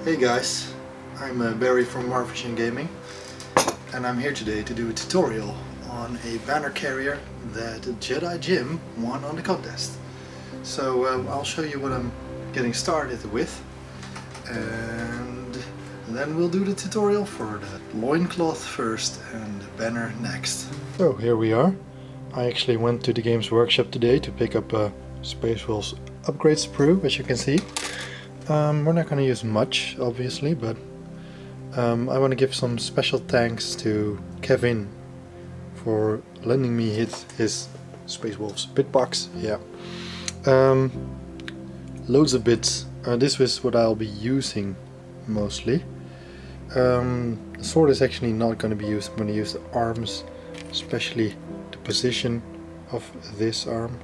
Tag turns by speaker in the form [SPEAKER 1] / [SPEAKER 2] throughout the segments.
[SPEAKER 1] Hey guys, I'm Barry from WarVisionGaming, and I'm here today to do a tutorial on a banner carrier that Jedi Jim won on the contest. So I'll show you what I'm getting started with, and then we'll do the tutorial for the loincloth first and the banner next. So here we are. I actually went to the Games Workshop today to pick up a Spacewolves upgrade sprue, as you can see. We're not going to use much, obviously, but I want to give some special thanks to Kevin for lending me his Spacewolves bit box. Yeah, loads of bits. This is what I'll be using mostly. The sword is actually not going to be used. I'm going to use the arms, especially the position of this arm.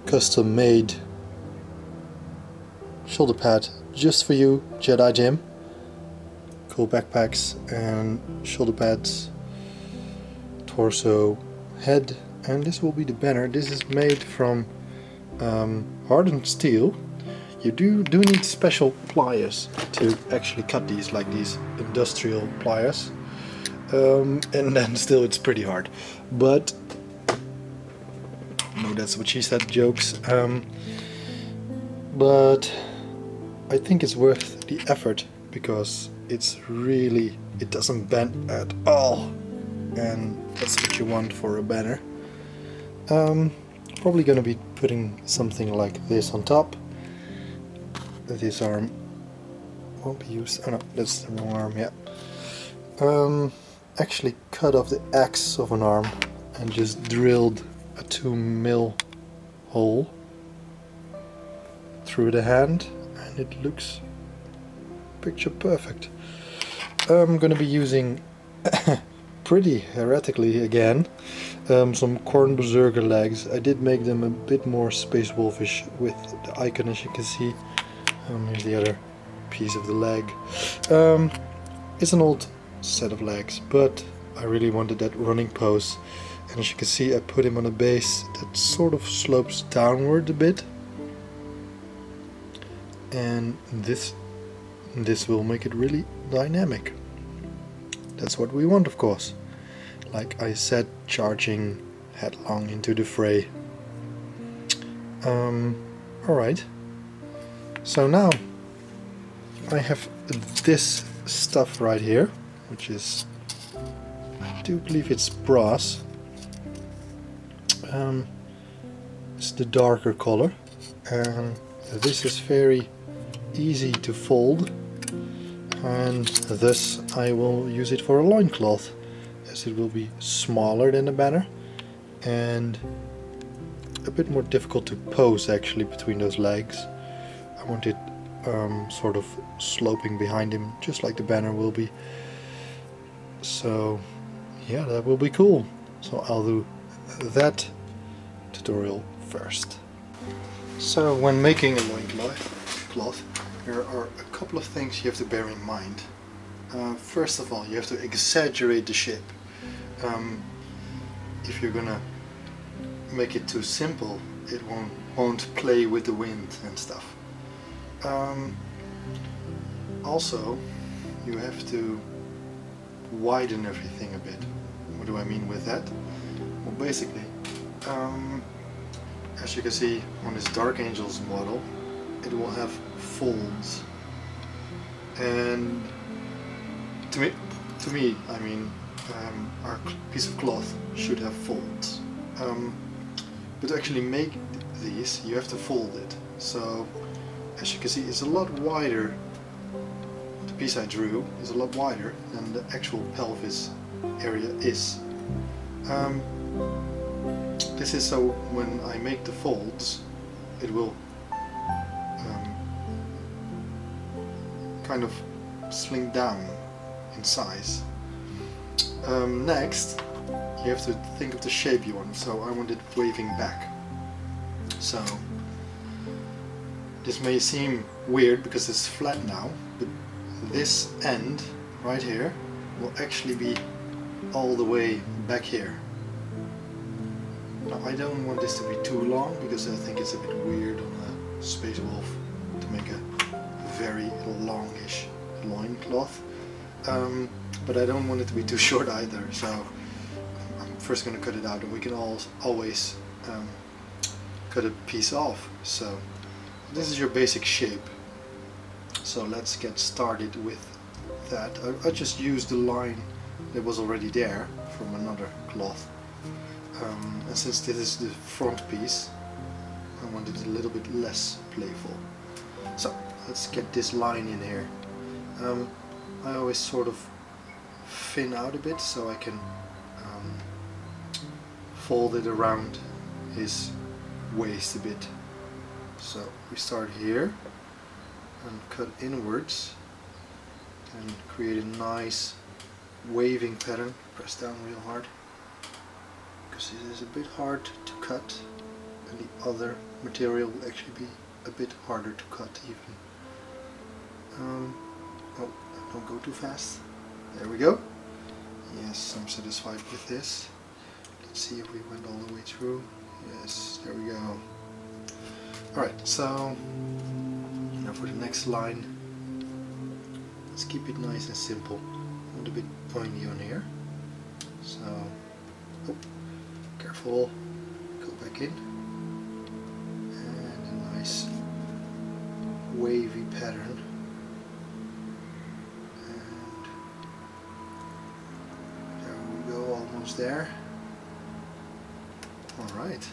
[SPEAKER 1] Custom made shoulder pad just for you, Jedi Jim. Cool backpacks and shoulder pads, torso, head, and this will be the banner. This is made from hardened steel. You do need special pliers to actually cut these, like these industrial pliers, and then still it's pretty hard. But no, that's what she said, jokes. But I think it's worth the effort because it doesn't bend at all, and that's what you want for a banner. Probably gonna be putting something like this on top. This arm won't be used. Oh no, that's the wrong arm. Yeah. Actually cut off the axe of an arm and just drilled a 2mm hole through the hand, and it looks picture perfect. I'm gonna be using pretty heretically again some Corn Berserker legs. I did make them a bit more Space Wolfish with the icon, as you can see. Here's the other piece of the leg. It's an old set of legs, but I really wanted that running pose, and as you can see I put him on a base that sort of slopes downward a bit, and this will make it really dynamic. That's what we want, of course. Like I said, charging headlong into the fray. Alright, so now I have this stuff right here, which is, I do believe it's brass. It's the darker color, and this is very easy to fold, and thus I will use it for a loincloth, as it will be smaller than the banner and a bit more difficult to pose actually between those legs. I want it sort of sloping behind him, just like the banner will be. So yeah, that will be cool. So I'll do that tutorial first. So when making a loincloth, there are a couple of things you have to bear in mind. First of all, you have to exaggerate the shape. If you're gonna make it too simple, it won't play with the wind and stuff. Also, you have to widen everything a bit. What do I mean with that? Well, basically, as you can see on this Dark Angels model, it will have folds, and to me, I mean, our piece of cloth should have folds. But to actually make these, you have to fold it. So, as you can see, it's a lot wider. The piece I drew is a lot wider than the actual pelvis area is. This is so when I make the folds, it will kind of sling down in size. Next, you have to think of the shape you want. So I want it waving back. So this may seem weird because it's flat now, but this end right here will actually be all the way back here. Now I don't want this to be too long because I think it's a bit weird on a Space Wolf to make a very longish loincloth, but I don't want it to be too short either, so I'm first going to cut it out, and we can always cut a piece off. So this is your basic shape. So let's get started with that. I just used the line that was already there from another cloth, and since this is the front piece, I want it a little bit less playful. So let's get this line in here. I always sort of thin out a bit so I can fold it around his waist a bit. So we start here and cut inwards and create a nice waving pattern. Press down real hard because it is a bit hard to cut, and the other material will actually be a bit harder to cut even. Oh, don't go too fast. There we go. Yes, I'm satisfied with this. Let's see if we went all the way through. Yes, there we go. Alright, so now for the next line, let's keep it nice and simple. I want a bit pointy on here. So, oh, careful, go back in. And a nice wavy pattern. And there we go, almost there. Alright.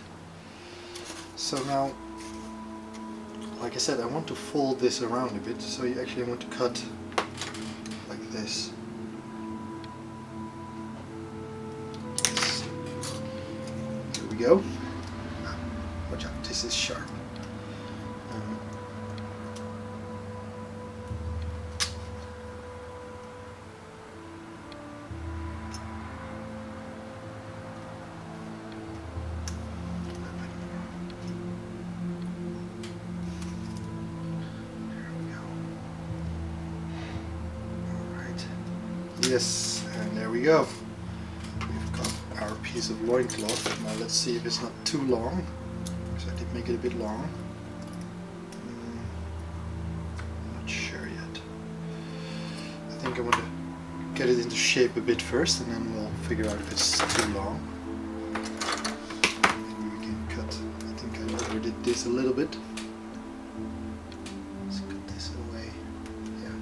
[SPEAKER 1] So now, like I said, I want to fold this around a bit, so you actually want to cut like this. Here we go. Watch out, this is sharp. Yes, and there we go. We've got our piece of loincloth. Now let's see if it's not too long, because I did make it a bit long. I'm not sure yet. I think I want to get it into shape a bit first, and then we'll figure out if it's too long. Maybe we can cut. I think I overdid this a little bit. Let's cut this away. Yeah.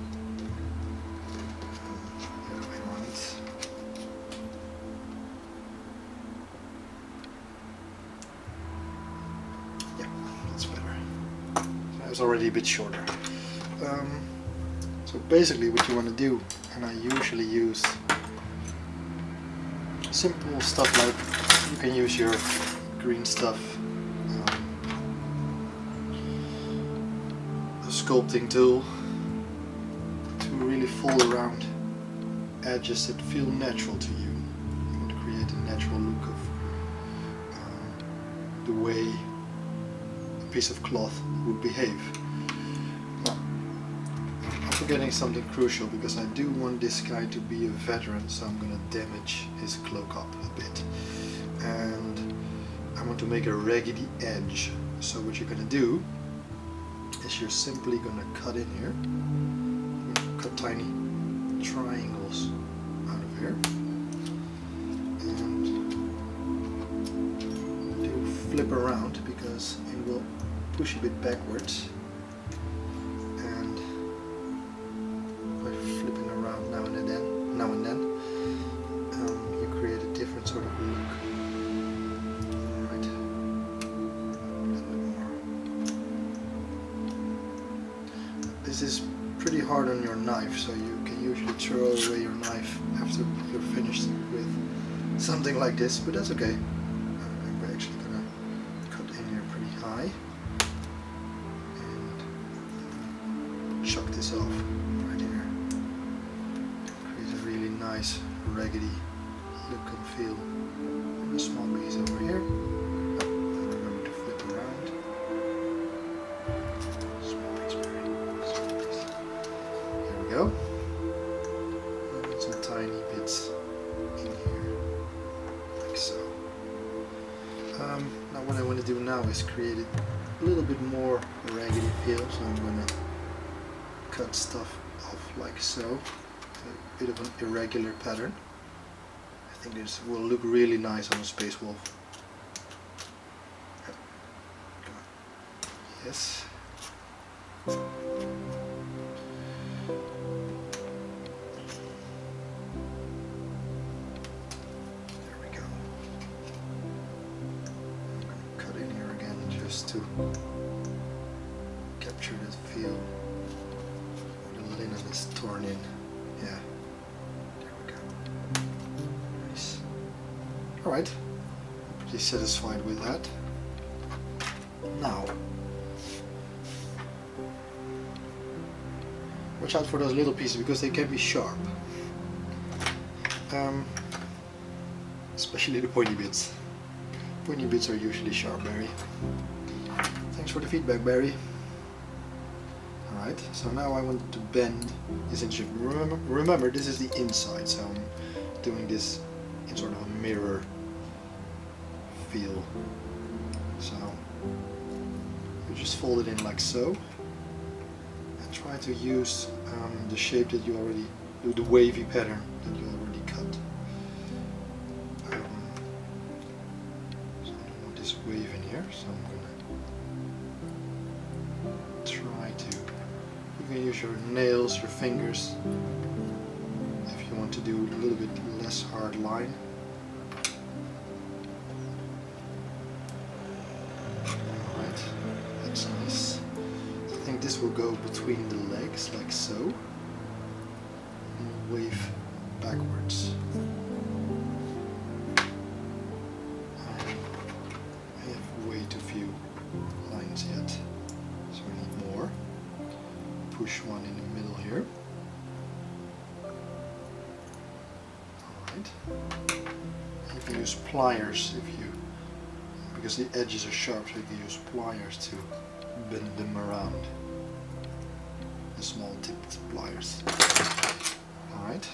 [SPEAKER 1] It's already a bit shorter. So basically what you want to do, and I usually use simple stuff like, you can use your green stuff, a sculpting tool, to really fold around edges that feel natural to you. You want to create a natural look of the way a piece of cloth would behave. Now, I'm forgetting something crucial, because I do want this guy to be a veteran, so I'm going to damage his cloak up a bit. And I want to make a raggedy edge. So what you're going to do is you're simply going to cut in here. Cut tiny triangles out of here. And do flip around, because it will push a bit backwards, and by flipping around now and then, you create a different sort of look. Right. A little bit more. This is pretty hard on your knife, so you can usually throw away your knife after you're finished with something like this, but that's okay. I'm actually gonna cut in here pretty high. Chuck this off right here. Create a really nice raggedy look and feel. And a small piece over here. Oh, remember to flip around. Small piece, small piece. Here we go. And some tiny bits in here, like so. Now what I want to do now is create a little bit more raggedy feel, so I'm going to cut stuff off like so. A bit of an irregular pattern. I think this will look really nice on a Space Wolf. Yes. There we go. I'm going to cut in here again just to capture that feel. The linen is torn in. Yeah. There we go. Nice. Alright. Pretty satisfied with that. Now, watch out for those little pieces because they can be sharp. Especially the pointy bits. Pointy bits are usually sharp, Barry. Thanks for the feedback, Barry. Alright, so now I want to bend this in shape. Remember, this is the inside, so I'm doing this in sort of a mirror feel. So you just fold it in like so. Try to use the shape that you already do, the wavy pattern that you already cut. So I don't want this wave in here, so I'm gonna try to. You can use your nails, your fingers, if you want to do a little bit less hard line. Alright, that's nice. I think this will go between the legs, like so, and wave backwards. I have way too few lines yet, so I need more. Push one in the middle here. Alright. You can use pliers because the edges are sharp, so you can use pliers to bend them around. The small tipped pliers. Alright.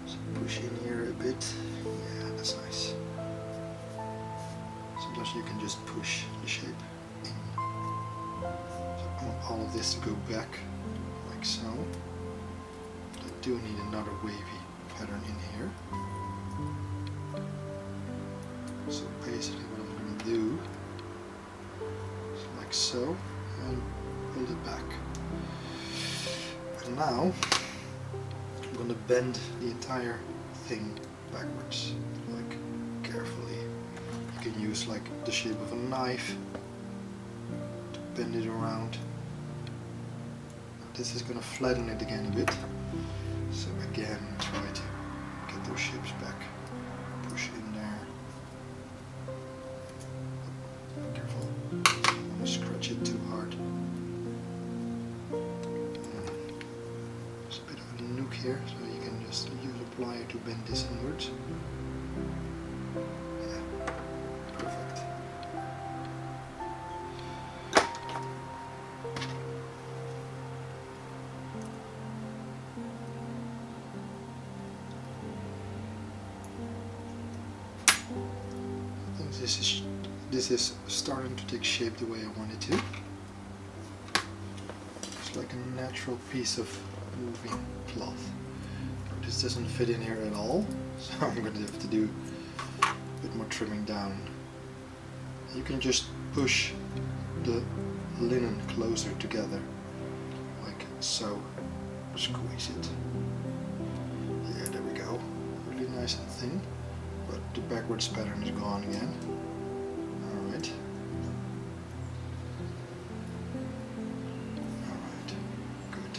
[SPEAKER 1] So push in here a bit. Yeah, that's nice. Sometimes you can just push the shape in. So I want all of this to go back, like so. But I do need another wavy pattern in here. So basically what I'm going to do is like so, and pull it back. And now I'm going to bend the entire thing backwards, like carefully. You can use like the shape of a knife to bend it around. This is going to flatten it again a bit. So again, try to get those shapes back. Push in there. Careful, don't want to scratch it too hard. There's a bit of a nook here, so you can just use a plier to bend this inwards. Yeah, perfect. This is starting to take shape the way I want it to. It's like a natural piece of moving cloth. This doesn't fit in here at all, so I'm going to have to do a bit more trimming down. You can just push the linen closer together, like so. Squeeze it. Yeah, there we go. Really nice and thin, but the backwards pattern is gone again. Alright. Alright, good.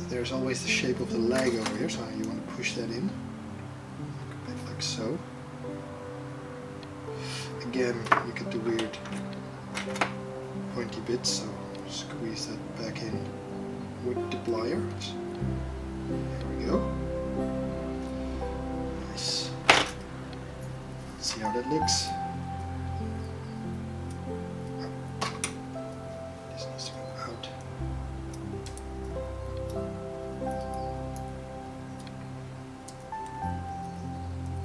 [SPEAKER 1] There's always the shape of the leg over here, so you want to push that in. A bit like so. Again, you get the weird pointy bits, so squeeze that back in with the pliers. There we go. Nice. Let's see how that looks. This needs to go out.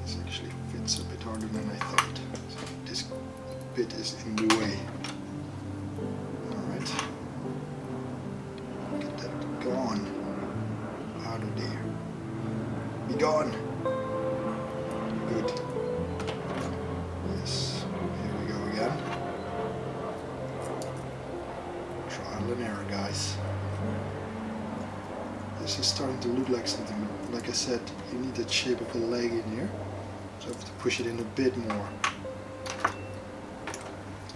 [SPEAKER 1] This actually fits a bit harder than I thought. So this bit is in the way. gone. Good. Yes, here we go again. Trial and error, guys. This is starting to look like something, but like I said, you need that shape of a leg in here. So I have to push it in a bit more.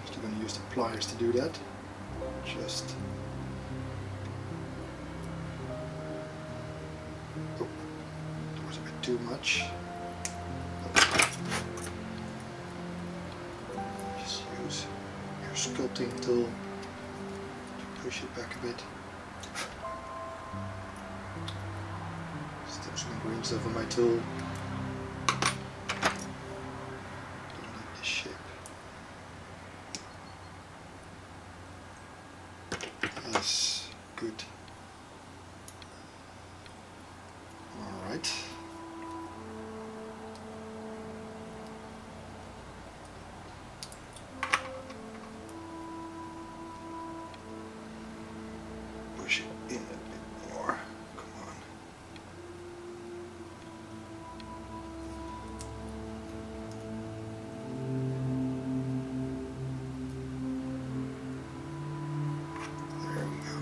[SPEAKER 1] Just going to use the pliers to do that. Just... oh, that was a bit too much. Just use your sculpting tool to push it back a bit. Still some green stuff on my tool. Don't need this shape. Yes, good. Alright. Push it in a bit more. Come on. There we go.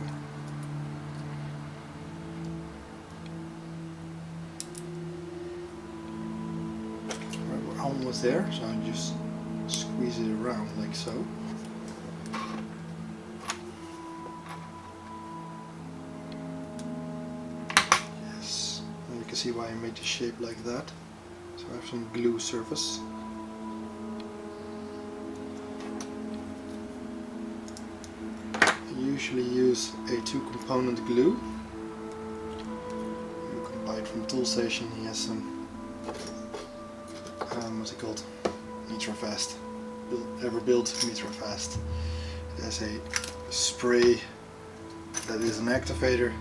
[SPEAKER 1] Alright, we're almost there, so I just squeeze it around like so. Yes, and you can see why I made the shape like that. So I have some glue surface. I usually use a 2-component glue. You can buy it from Tool Station. He has some, what's it called? Mitrafast. Everbuild Mitrafast. It has a spray that is an activator.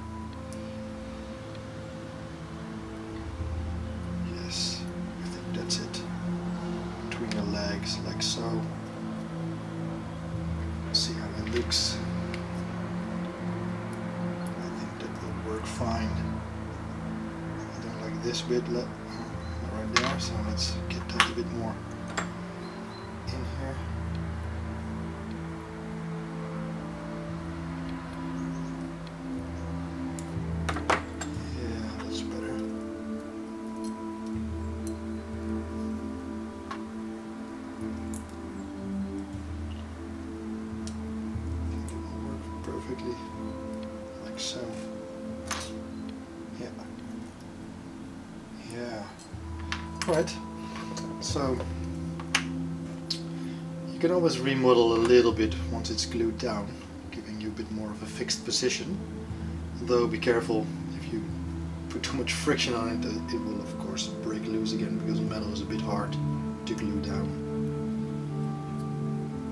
[SPEAKER 1] Yes, I think that's it. Between the legs, like so. See how it looks. I think that will work fine. I don't like this bit right there, so let's get that a bit more in here. Yeah, that's better. I think it will work perfectly, like so. Yeah. Yeah. Right. So you can always remodel a little bit once it's glued down, giving you a bit more of a fixed position. Though be careful, if you put too much friction on it, it will of course break loose again, because metal is a bit hard to glue down,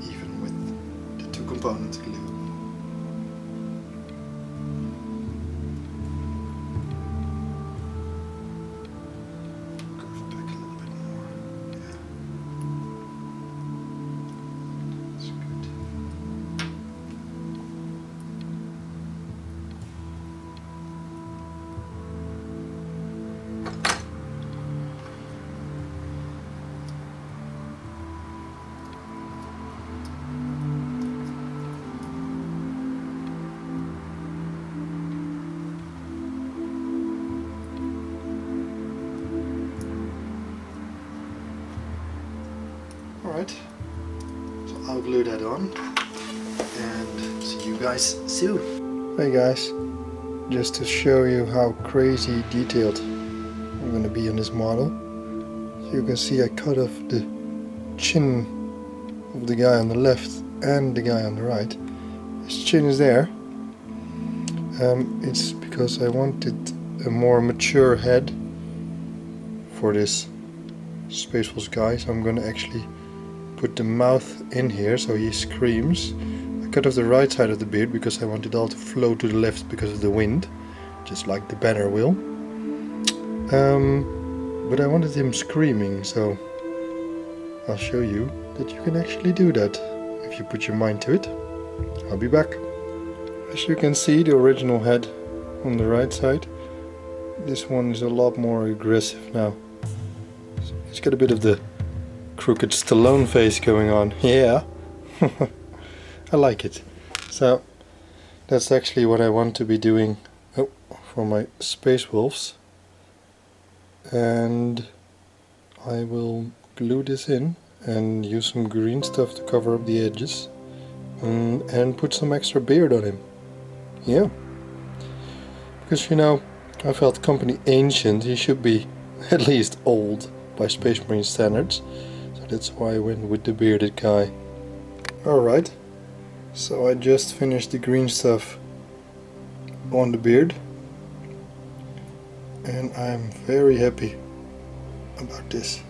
[SPEAKER 1] even with the 2-component glue. Curve back a little bit more. Yeah. That's good. Alright, so I'll glue that on and see you guys soon. Hey guys, just to show you how crazy detailed I'm going to be on this model. So you can see I cut off the chin of the guy on the left and the guy on the right. His chin is there. It's because I wanted a more mature head for this Spacewolves guy, so I'm going to actually put the mouth in here so he screams. I cut off the right side of the beard because I want it all to flow to the left because of the wind, just like the banner will. But I wanted him screaming, so I'll show you that you can actually do that if you put your mind to it. I'll be back. As you can see, the original head on the right side this one is a lot more aggressive now. It's got a bit of the crooked Stallone face going on. Yeah, I like it. So that's actually what I want to be doing for my Spacewolves. And I will glue this in and use some green stuff to cover up the edges. And put some extra beard on him. Yeah. Because, you know, I felt company ancient, he should be at least old by Space Marine standards. So that's why I went with the bearded guy. Alright. So I just finished the green stuff on the beard. And I'm very happy about this.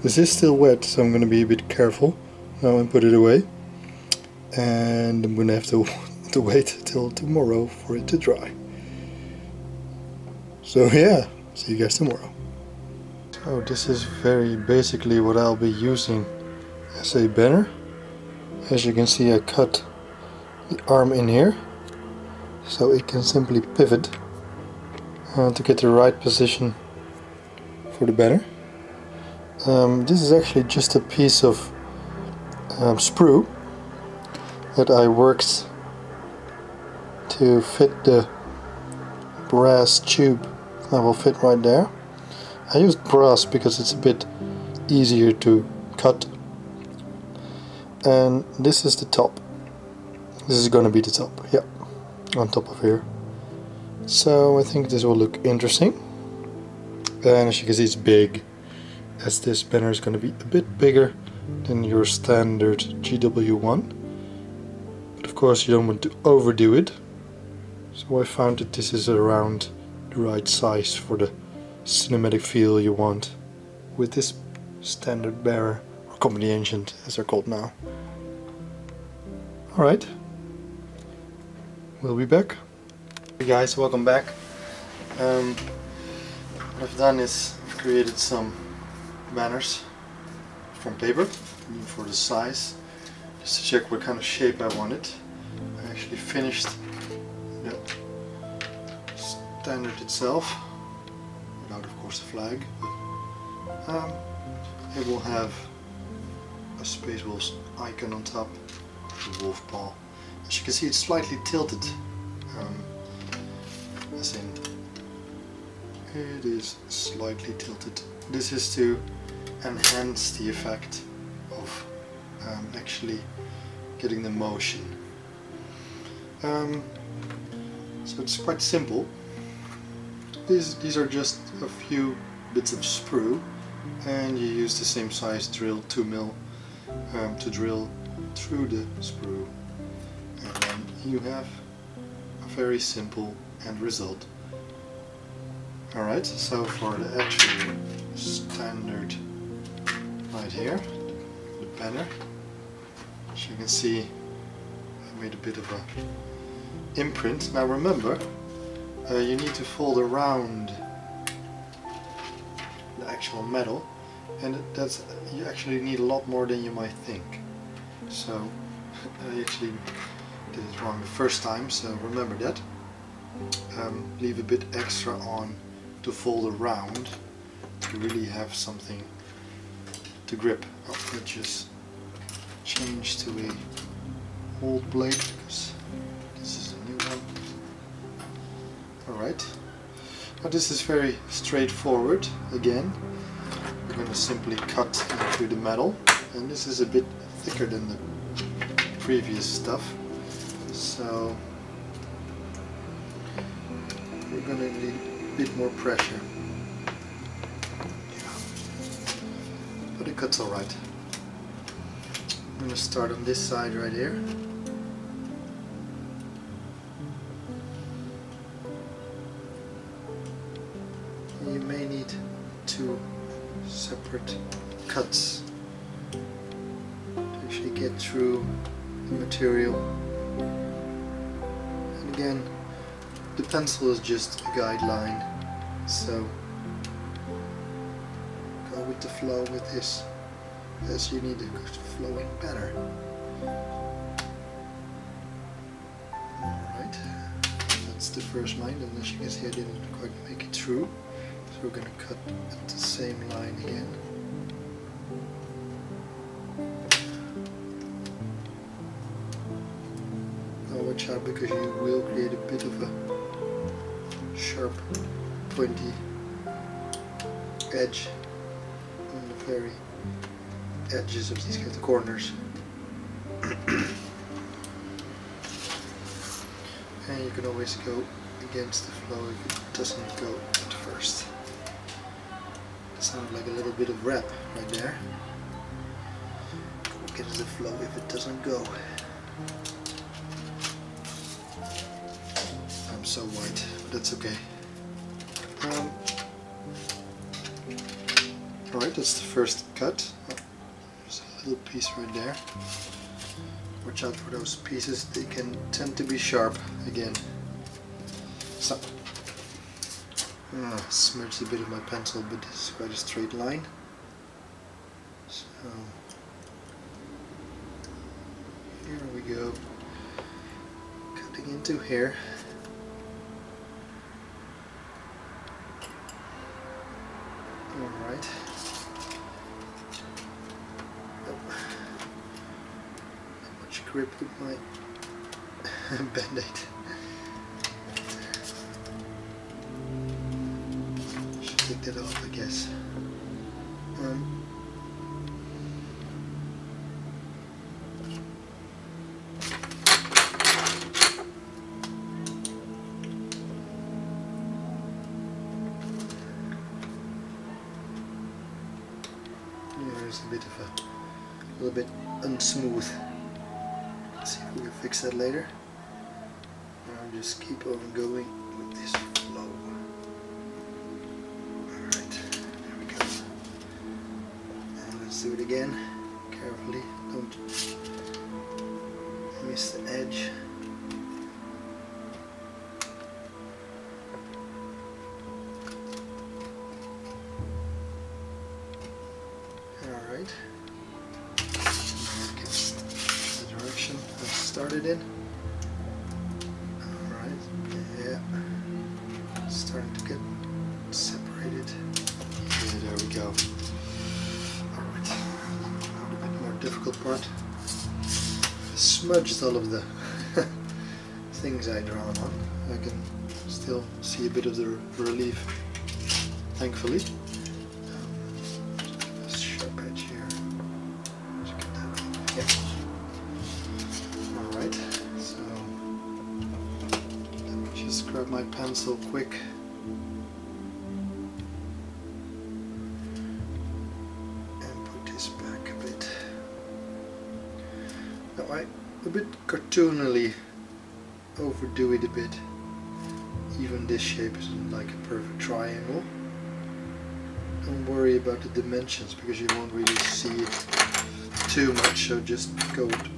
[SPEAKER 1] This is still wet, so I'm going to be a bit careful now and put it away. And I'm going to have to wait till tomorrow for it to dry. So yeah, see you guys tomorrow. So this is very basically what I'll be using as a banner. As you can see, I cut the arm in here so it can simply pivot to get the right position for the banner. This is actually just a piece of sprue that I worked to fit the brass tube that will fit right there. I used brass because it's a bit easier to cut. And this is the top. This is going to be the top, yeah, on top of here. So I think this will look interesting. And as you can see, it's big, as this banner is going to be a bit bigger than your standard GW1. But of course you don't want to overdo it. So I found that this is around the right size for the cinematic feel you want with this standard bearer, or company ancient as they're called now. Alright, we'll be back. Hey guys, welcome back. What I've done is I've created some banners from paper for the size, just to check what kind of shape I wanted. I actually finished the standard itself, without of course the flag, but it will have a Spacewolves icon on top, the wolf paw. As you can see, it's slightly tilted, as in it is slightly tilted. This is to enhance the effect of actually getting the motion. So it's quite simple. These are just a few bits of sprue, and you use the same size drill, 2mm, to drill through the sprue, and then you have a very simple end result. Alright, so for the actual standard right here, the banner, as you can see, I made a bit of a imprint. Now remember, you need to fold around the actual metal, and you actually need a lot more than you might think. So I actually did it wrong the first time, so remember that. Leave a bit extra on to fold around to really have something to grip. Let's just change to a old blade because this is a new one. Alright, now this is very straightforward. Again, we're going to simply cut into the metal, and this is a bit thicker than the previous stuff, so we're going to need a bit more pressure. Yeah. But it cuts alright. I'm going to start on this side right here. You may need 2 separate cuts to actually get through the material. And again, the pencil is just a guideline, so go with the flow with this, as you need a flowing banner. the first line, and as you can see I didn't quite make it through. So we're going to cut at the same line again. Now watch out, because you will create a bit of a sharp, pointy edge on the very edges of these kind of corners. And you can always go against the flow if it doesn't go at first. It sounds like a little bit of rap right there. Go against the flow if it doesn't go. I'm so white, but that's okay. Alright, that's the first cut. Oh, there's a little piece right there. Watch out for those pieces, they can tend to be sharp again. So, smudged a bit of my pencil, but this is quite a straight line. So, here we go. Cutting into here. Alright. Grip with my band-aid. Should take that off, I guess. There's a bit of a little bit unsmooth. See if we can fix that later. I'll just keep on going with this flow. Alright, there we go. And let's do it again. Carefully, don't miss the edge. Alright. Started in. Alright, yeah. Starting to get separated. Yeah, there we go. Alright, now the bit more difficult part. I smudged all of the things I drawn on. I can still see a bit of the relief, thankfully. A sharp edge here. Let's get that off. Yeah. Grab my pencil quick. And put this back a bit. Now I a bit cartoonily overdo it a bit. Even this shape isn't like a perfect triangle. Don't worry about the dimensions because you won't really see it too much, so just go with it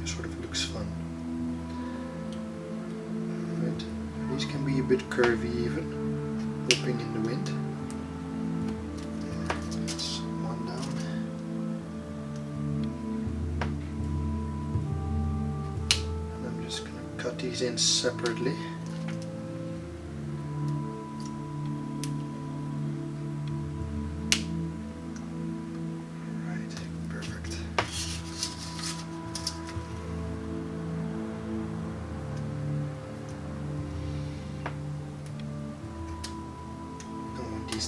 [SPEAKER 1] sort of looks fun. These can be a bit curvy even, whipping in the wind. Yeah, that's one down. And I'm just going to cut these in separately. Alright, perfect.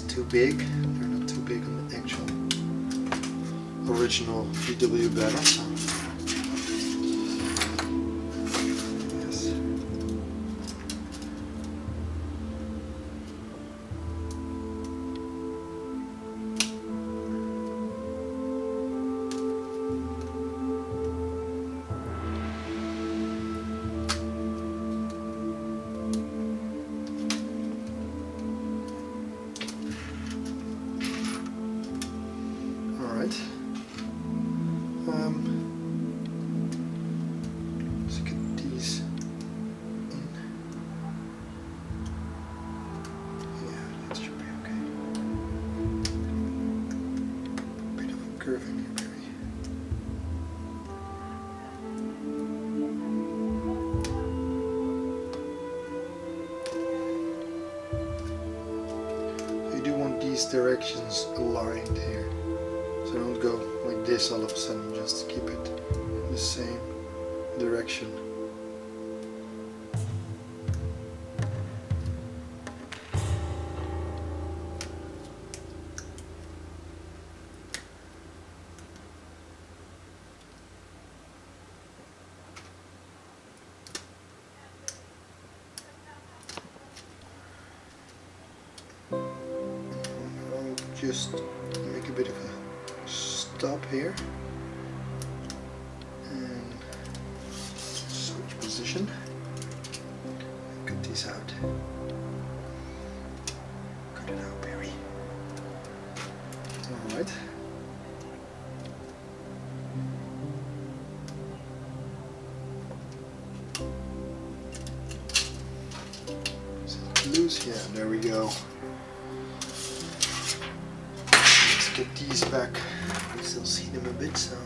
[SPEAKER 1] Too big, they're not too big on the actual original VW banner. Yes. Let's get these in. Yeah, that should be okay. Bit of a curve in here, maybe. directions aligned here. So don't go like this all of a sudden, just keep it in the same direction. Just make a bit of a stop here and switch position. Cut these out. Cut it out, Barry. Alright. Is it loose? Yeah, there we go. Get these back. I still see them a bit, so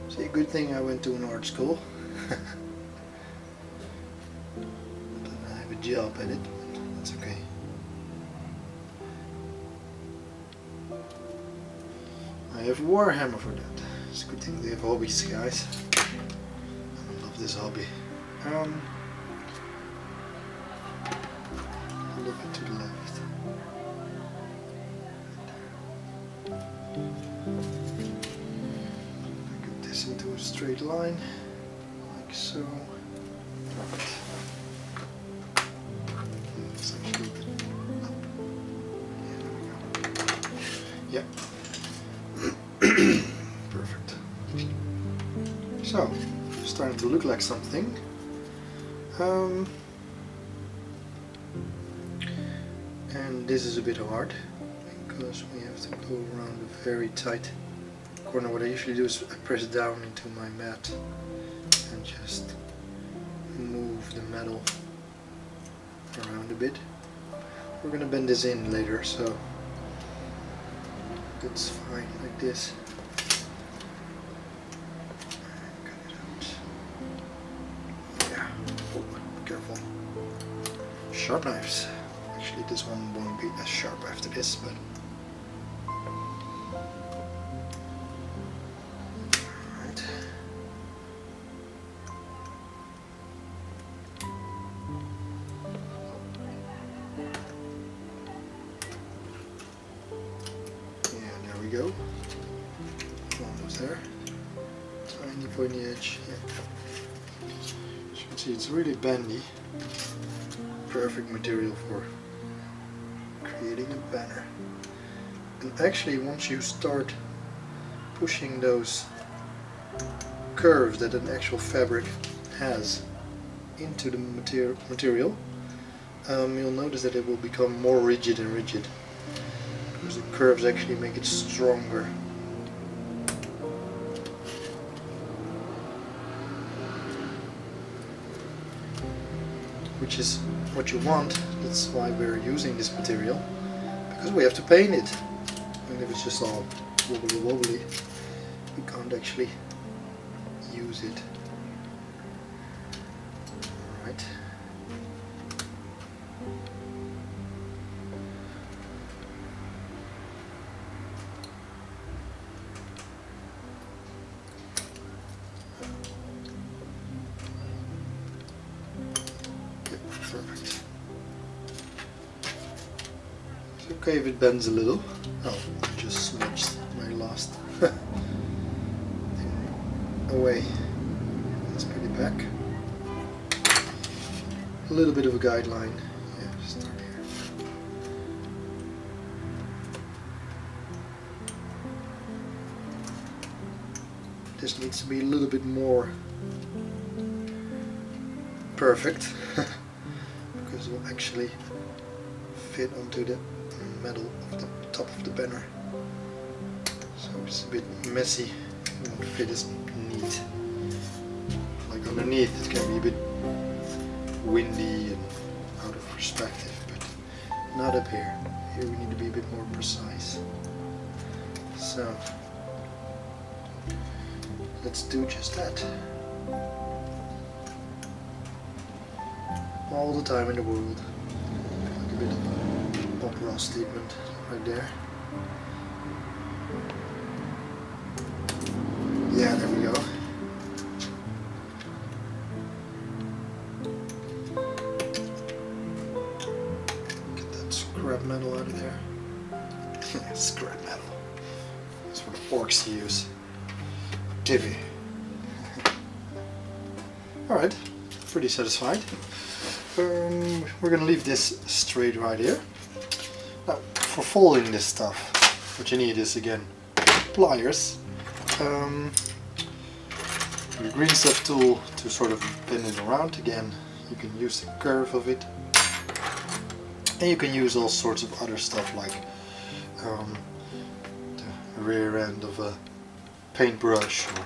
[SPEAKER 1] see, a good thing I went to an art school. But I have a job at it. That's okay. I have Warhammer for that. It's a good thing they have hobbies, guys. I love this hobby. A little bit to the left. Get this into a straight line, like so. Right. It's actually a bit up. Yeah, there we go. Yep. Perfect. So, starting to look like something. And this is a bit hard because we have to go around a very tight corner. What I usually do is I press down into my mat and just move the metal around a bit. We're gonna bend this in later, so that's fine like this. Cut it out. Yeah. Oh, careful. Sharp knives. Actually, this one won't be as sharp after this, but. Alright. Go. Almost there. Tiny pointy edge. Yeah. As you can see, it's really bendy. Perfect material for creating a banner. And actually, once you start pushing those curves that an actual fabric has into the material, you'll notice that it will become more rigid and rigid. Because the curves actually make it stronger. Which is what you want. That's why we're using this material. Because we have to paint it. And if it's just all wobbly, we can't actually use it. Alright. Perfect. It's okay if it bends a little. Oh, I just smudged my last thing away. Let's put it back. A little bit of a guideline. Yeah, just start here. This needs to be a little bit more perfect. Because it will actually fit onto the metal of the top of the banner. So it's a bit messy, it won't fit as neat. Like underneath it can be a bit windy and out of perspective, but not up here. Here we need to be a bit more precise. So let's do just that. All the time in the world. Like a bit of a Bob Ross statement right there. Yeah, there we go. Get that scrap metal out of there. Scrap metal. That's what the orcs use. Divvy. Alright, pretty satisfied. We're gonna leave this straight right here. Now, for folding this stuff, what you need is again pliers, the green stuff tool to sort of bend it around. Again, you can use the curve of it, and you can use all sorts of other stuff like the rear end of a paintbrush, or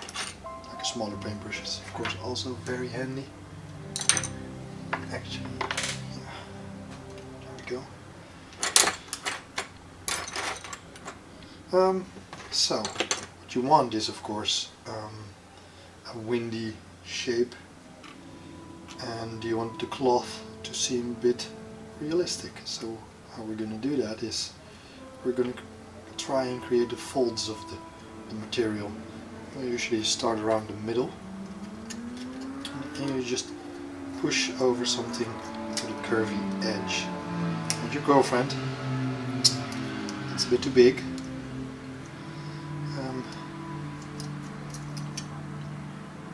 [SPEAKER 1] like a smaller paintbrush is of course also very handy. Actually, yeah. There we go. So, what you want is of course a windy shape, and you want the cloth to seem a bit realistic. So how we're going to do that is we're going to try and create the folds of the material. We usually start around the middle, and you just push over something with a curvy edge. And your girlfriend, it's a bit too big.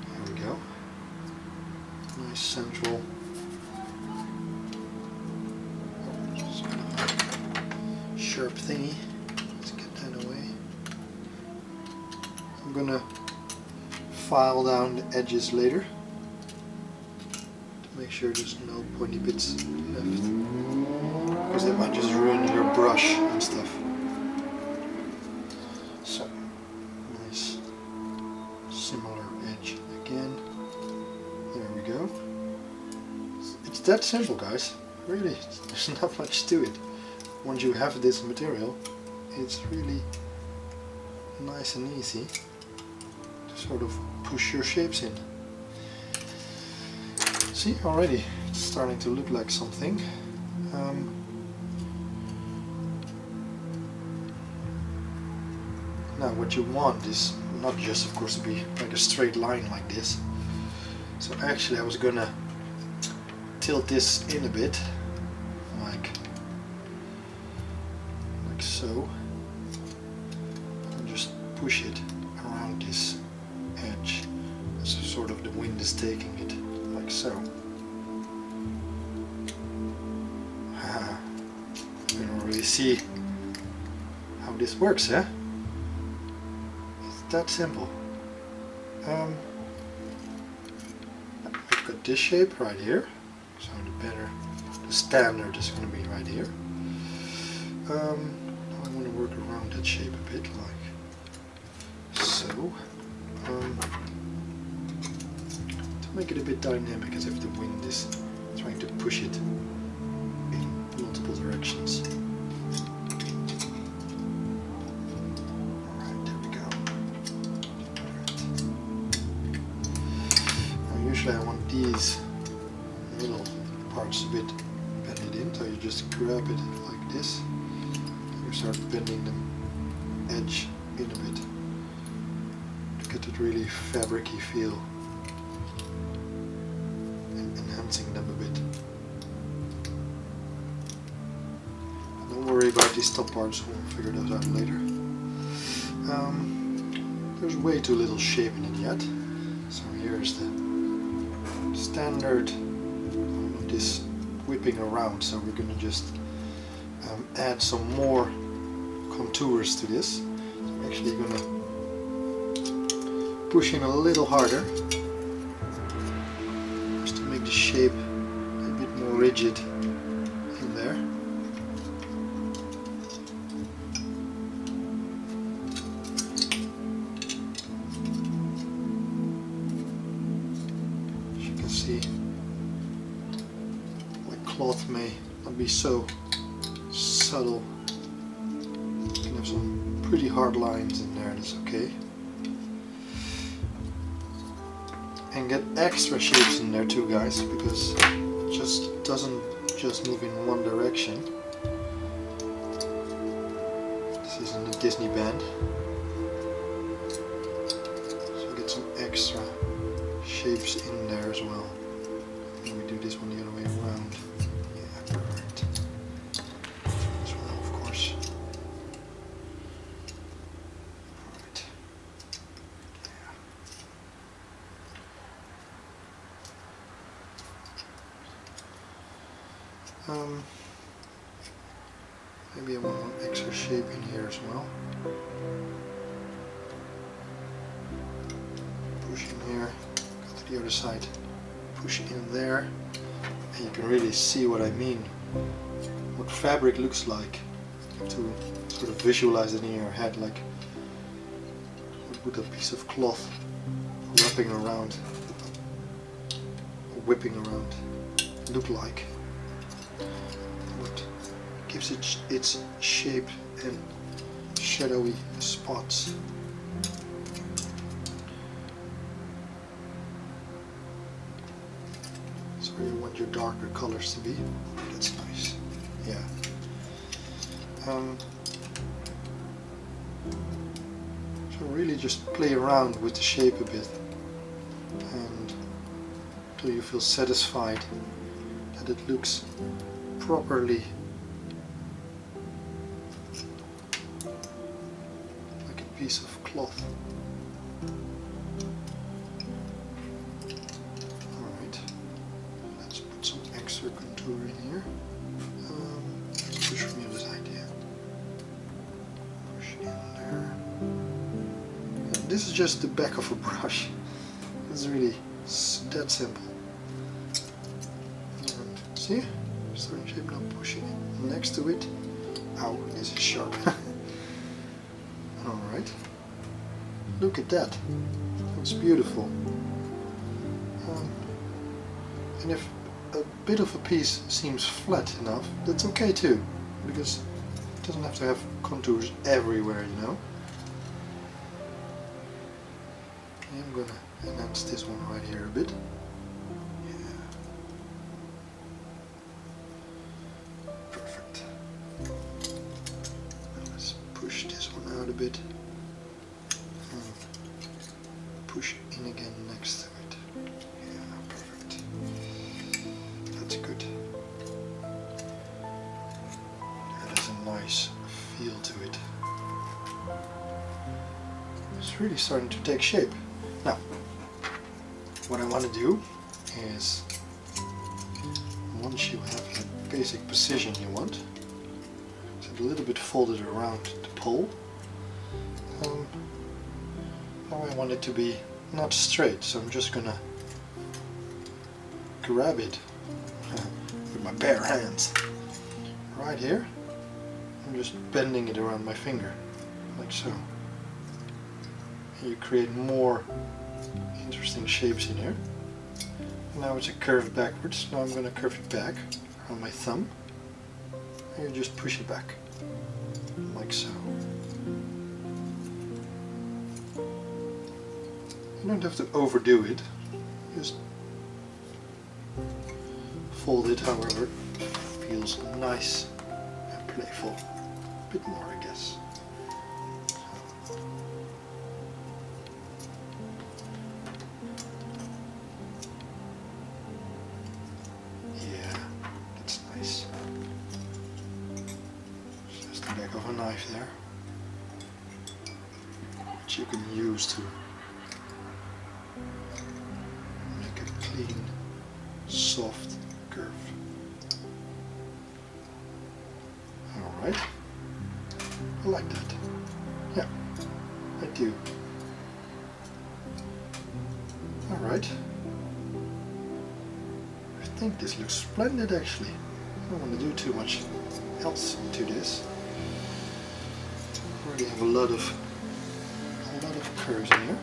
[SPEAKER 1] Here we go. Nice central. Sharp thingy. Let's get that away. I'm gonna file down the edges later. Make sure there's no pointy bits left, because that might just ruin your brush and stuff. So, nice similar edge again. There we go. It's that simple, guys. Really, there's not much to it. Once you have this material, it's really nice and easy to sort of push your shapes in. See, already it's starting to look like something. Now what you want is not just of course to be like a straight line like this. So actually I was gonna tilt this in a bit, like so, and just push it around this edge, so sort of the wind is taking it. Like so. You don't really see how this works, eh? It's that simple. We've got this shape right here, so the standard is going to be right here. I want to work around that shape a bit, like so. Make it a bit dynamic, as if the wind is trying to push it in multiple directions. Alright, there we go. Now usually I want these middle parts a bit bended in, so you just grab it like this, and you start bending them edge in a bit to get that really fabric-y feel. Enhancing them a bit. Don't worry about these top parts, we'll figure those out later. There's way too little shape in it yet. So here's the standard. This whipping around, so we're going to just add some more contours to this. So I'm actually going to push in a little harder, the shape a bit more rigid in there. As you can see, like cloth may not be so subtle. You can have some pretty hard lines in there, that's okay. And get extra shapes in there too, guys, because it just doesn't just move in one direction. This is in the Disney band. So get some extra shapes in there as well. And we do this one the other way around. Yeah, perfect. As well, of course. Alright. Yeah. Maybe I want one extra shape in here as well. Push in here, go to the other side, push in there, and you can really see what I mean. What fabric looks like. You have to sort of visualize it in your head, like what would a piece of cloth wrapping around, or whipping around, look like. What gives it its shape and shadowy spots. So you want your darker colors to be. That's nice. Yeah. So really just play around with the shape a bit, and until you feel satisfied that it looks properly like a piece of cloth. Alright, let's put some extra contour in here. Let's push from the other side, yeah. Push in there. And this is just the back of a brush. It's really that simple. And see? Starting shape, now pushing it next to it. Ow, this is sharp. Alright. Look at that. That's beautiful. And if a bit of a piece seems flat enough, that's okay too, because it doesn't have to have contours everywhere, you know. Okay, I'm gonna enhance this one right here a bit. Yeah. Perfect. Now let's push this one out a bit. And push in again next to it. Yeah, perfect. That's good. That has a nice feel to it. It's really starting to take shape. Now, what I want to do is, once you have the basic precision you want, so a little bit folded around the pole, now I want it to be not straight, so I'm just gonna grab it with my bare hands right here. I'm just bending it around my finger, like so. And you create more interesting shapes in here. Now it's a curve backwards. Now I'm going to curve it back on my thumb. And you just push it back, like so. You don't have to overdo it. Just fold it however feels nice and playful. A bit more, I guess. Of a knife there, which you can use to make a clean, soft curve. Alright, I like that. Yeah, I do. Alright, I think this looks splendid actually. I don't want to do too much else to this. We have a lot of curves in here.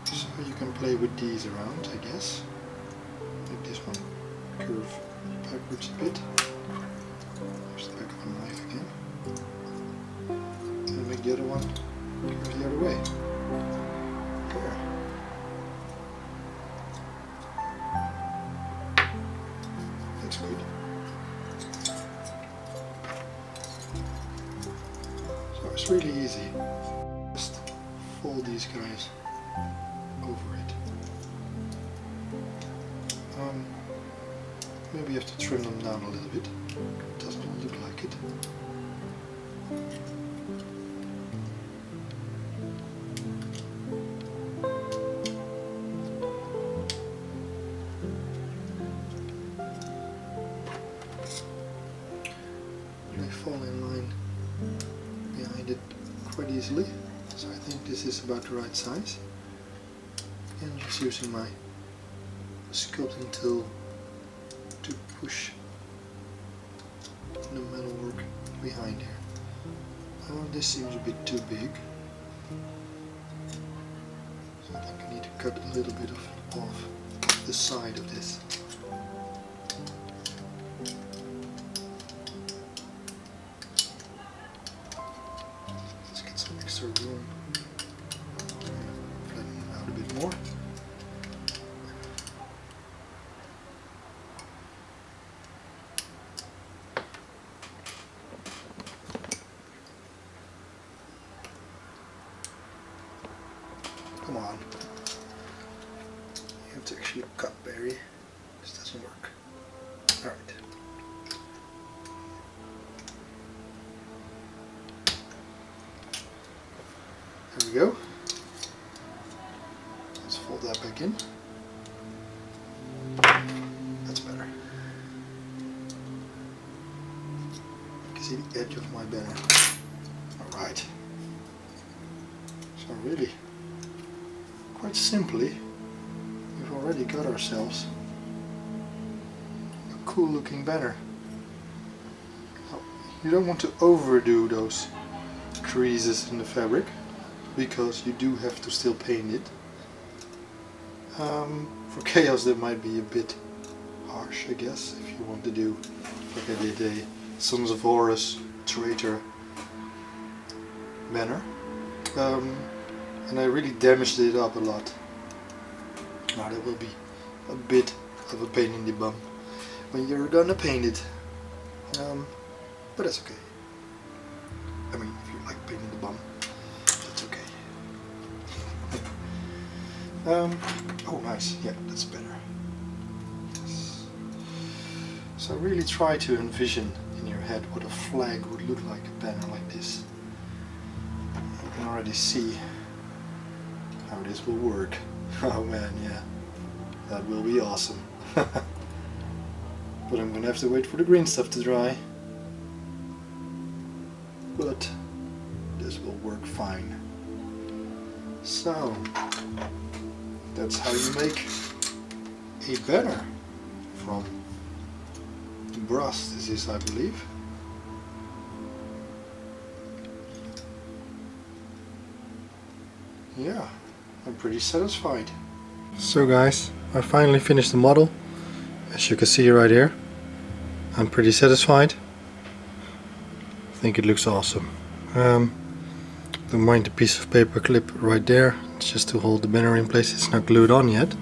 [SPEAKER 1] So you can play with these around, I guess. Make this one curve backwards a bit. There's the back of the knife again. And make the other one curve the other way. There. That's good. So it's really easy. Just fold these guys over it. Maybe you have to trim them down a little bit. Doesn't look like it. They fall in line behind it quite easily, so I think this is about the right size. And just using my sculpting tool to push the metalwork behind here. Oh, this seems a bit too big, so I think I need to cut a little bit off the side of this. Let's get some extra room. Flatten it out a bit more. Come on. You have to actually cut Barry. This doesn't work. Alright. There we go. Let's fold that back in. That's better. You can see the edge of my banner. Alright. So really, quite simply, we've already got ourselves a cool looking banner. Now, you don't want to overdo those creases in the fabric, because you do have to still paint it. For chaos that might be a bit harsh, I guess, if you want to do like I did a Sons of Horus traitor banner. And I really damaged it up a lot. Now that will be a bit of a pain in the bum when you're gonna paint it. But that's okay. I mean, if you like pain in the bum, that's okay. Oh nice, yeah, that's better. Yes. So really try to envision in your head what a flag would look like, a banner like this. You can already see how this will work. Oh man, yeah, that will be awesome. But I'm gonna have to wait for the green stuff to dry. But this will work fine. So that's how you make a banner from brass. This is, I believe. Yeah, I'm pretty satisfied. So guys, I finally finished the model. As you can see right here, I'm pretty satisfied. I think it looks awesome. Don't mind the piece of paper clip right there. It's just to hold the banner in place. It's not glued on yet,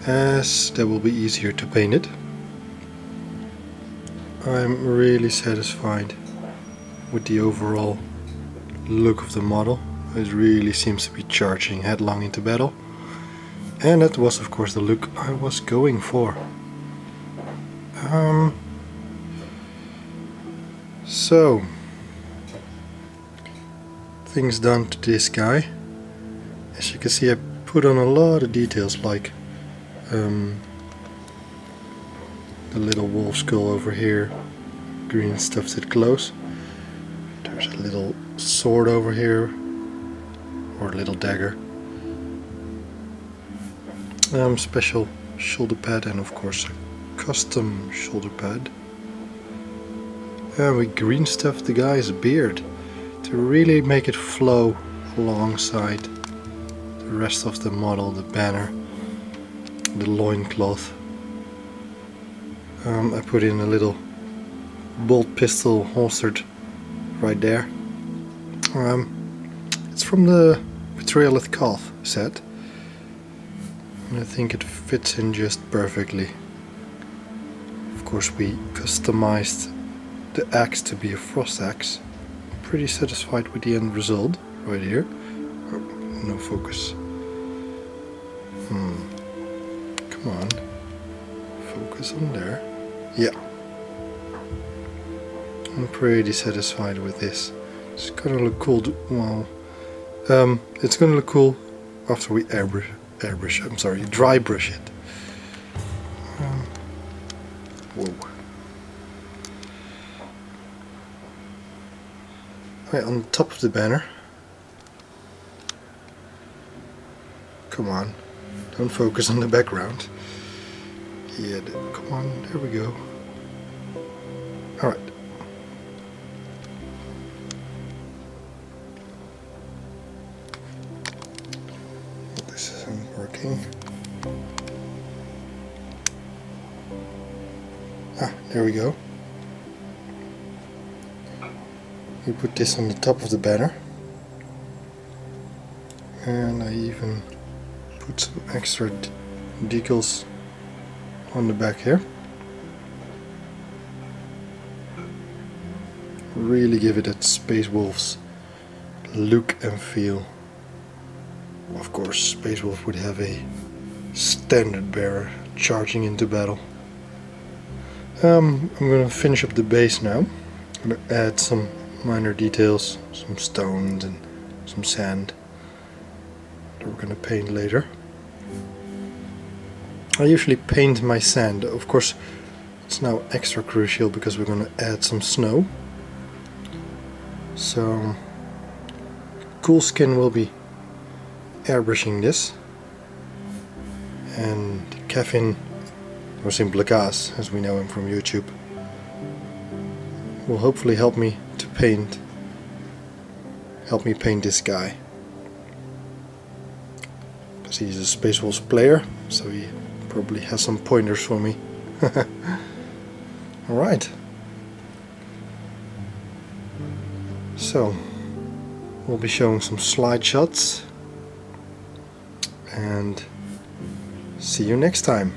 [SPEAKER 1] as that will be easier to paint it. I'm really satisfied with the overall look of the model. It really seems to be charging headlong into battle, and that was of course the look I was going for. So things done to this guy. As you can see, I put on a lot of details, like the little wolf skull over here, green stuffed it close. There's a little sword over here, or a little dagger. Special shoulder pad, and of course a custom shoulder pad. And we green stuffed the guy's beard to really make it flow alongside the rest of the model, the banner, the loincloth. I put in a little bolt pistol holstered right there. It's from the Betrayal at Calth set, and I think it fits in just perfectly. Of course, we customized the axe to be a frost axe. Pretty satisfied with the end result right here. Oh, no focus. Come on. Focus on there. Yeah. I'm pretty satisfied with this. It's gonna look cool. Well, it's gonna look cool after we dry brush it. Whoa. Right, on top of the banner. Come on, don't focus on the background. Yeah, come on, there we go. Alright. This isn't working. Ah, there we go. We put this on the top of the banner. And I even put some extra decals on the back here. Really give it that Spacewolves look and feel. Of course, Spacewolves would have a standard bearer charging into battle. I'm gonna finish up the base now. I'm gonna add some minor details, some stones and some sand that we're gonna paint later. I usually paint my sand. Of course, it's now extra crucial because we're gonna add some snow. So, Cool Skin will be airbrushing this, and Kevin, or simply Gas, as we know him from YouTube, will hopefully help me paint this guy, because he's a Spacewolves player, so he probably has some pointers for me. Alright, so we'll be showing some slide shots, and see you next time.